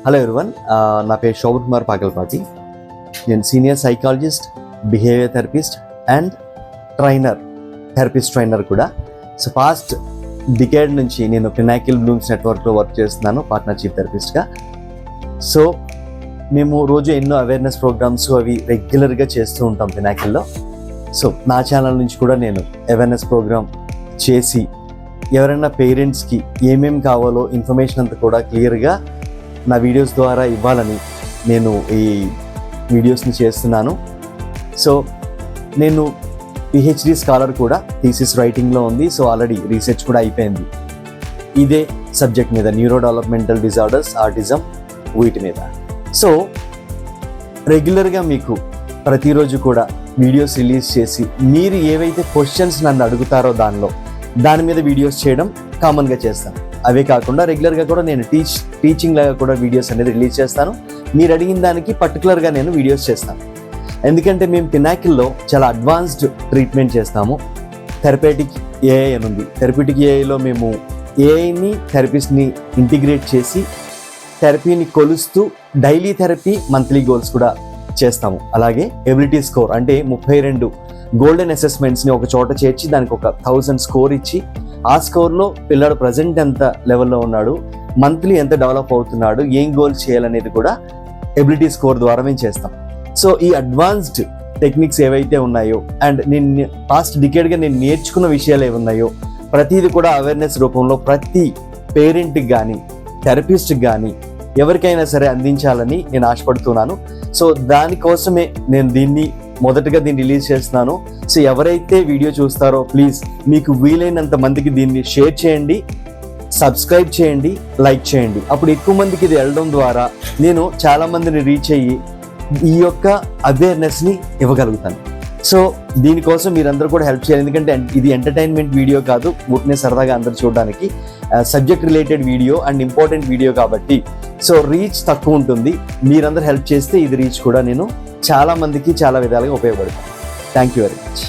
Hello everyone, నా పేరు శోభన్ కుమార్ పాకల్పాటి. నేను senior psychologist, behaviour therapist and therapist trainer కూడా. సో పాస్ట్ డికేడ్ నుంచి నేను పినాకిల్ బ్లూమ్స్ నెట్వర్క్లో వర్క్ చేస్తున్నాను పార్ట్నర్ చీఫ్ థెరపిస్ట్గా. సో మేము రోజు ఎన్నో అవేర్నెస్ ప్రోగ్రామ్స్ అవి రెగ్యులర్గా చేస్తూ ఉంటాం పినాకిల్లో. సో నా ఛానల్ నుంచి కూడా నేను అవేర్నెస్ ప్రోగ్రామ్ చేసి ఎవరైనా పేరెంట్స్కి ఏమేమి కావాలో ఇన్ఫర్మేషన్ అంతా కూడా క్లియర్గా నా వీడియోస్ ద్వారా ఇవ్వాలని నేను ఈ వీడియోస్ని చేస్తున్నాను. సో నేను పిహెచ్డి స్కాలర్ కూడా, థీసిస్ రైటింగ్లో ఉంది. సో ఆల్రెడీ రీసెర్చ్ కూడా అయిపోయింది ఇదే సబ్జెక్ట్ మీద, న్యూరో డెవలప్మెంటల్ డిజార్డర్స్, ఆటిజం, వీటి మీద. సో రెగ్యులర్గా మీకు ప్రతిరోజు కూడా వీడియోస్ రిలీజ్ చేసి మీరు ఏవైతే క్వశ్చన్స్ నన్ను అడుగుతారో దాని మీద వీడియోస్ చేయడం కామన్గా చేస్తాను. అవే కాకుండా రెగ్యులర్గా కూడా నేను టీచింగ్ లాగా కూడా వీడియోస్ అనేది రిలీజ్ చేస్తాను. మీరు అడిగిన దానికి పర్టికులర్గా నేను వీడియోస్ చేస్తాను. ఎందుకంటే మేము పినాకిల్లో చాలా అడ్వాన్స్డ్ ట్రీట్మెంట్ చేస్తాము. థెరపేటిక్ ఏఐ అని ఉంది. థెరపేటిక్ ఏఐలో మేము ఏఐని థెరపిస్ట్ని ఇంటిగ్రేట్ చేసి థెరపీని కొలుస్తూ డైలీ థెరపీ, మంత్లీ గోల్స్ కూడా చేస్తాము. అలాగే ఎబిలిటీ స్కోర్ అంటే 32 గోల్డెన్ అసెస్మెంట్స్ని ఒక చోట చేర్చి దానికి ఒక 1000 స్కోర్ ఇచ్చి ఆ స్కోర్లో పిల్లాడు ప్రజెంట్ ఎంత లెవెల్లో ఉన్నాడు, మంత్లీ ఎంత డెవలప్ అవుతున్నాడు, ఏం గోల్స్ చేయాలనేది కూడా ఎబిలిటీ స్కోర్ ద్వారా మేము చేస్తాం. సో ఈ అడ్వాన్స్డ్ టెక్నిక్స్ ఏవైతే ఉన్నాయో అండ్ నేను పాస్ట్ డికేడ్గా నేను నేర్చుకున్న విషయాలు ఏమున్నాయో ప్రతిదీ కూడా అవేర్నెస్ రూపంలో ప్రతి పేరెంట్కి కానీ థెరపిస్ట్కి కానీ ఎవరికైనా సరే అందించాలని నేను ఆశపడుతున్నాను. సో దానికోసమే నేను దీన్ని రిలీజ్ చేస్తున్నాను. సో ఎవరైతే వీడియో చూస్తారో ప్లీజ్ మీకు వీలైనంత మందికి దీన్ని షేర్ చేయండి, సబ్స్క్రైబ్ చేయండి, లైక్ చేయండి. అప్పుడు ఎక్కువ మందికి ఇది వెళ్ళడం ద్వారా నేను చాలా మందిని రీచ్ అయ్యి ఈ యొక్క అవేర్నెస్ని ఇవ్వగలుగుతాను. సో దీనికోసం మీరందరూ కూడా హెల్ప్ చేయాలి. ఎందుకంటే ఇది ఎంటర్టైన్మెంట్ వీడియో కాదు, ఊరినే సరదాగా అందరూ చూడడానికి subject related video and important video కాబట్టి సో రీచ్ తక్కువ ఉంటుంది. మీరందరూ హెల్ప్ చేస్తే ఇది రీచ్ కూడా నేను చాలా మందికి చాలా విధాలుగా ఉపయోగపడుతుంది. Thank you very much.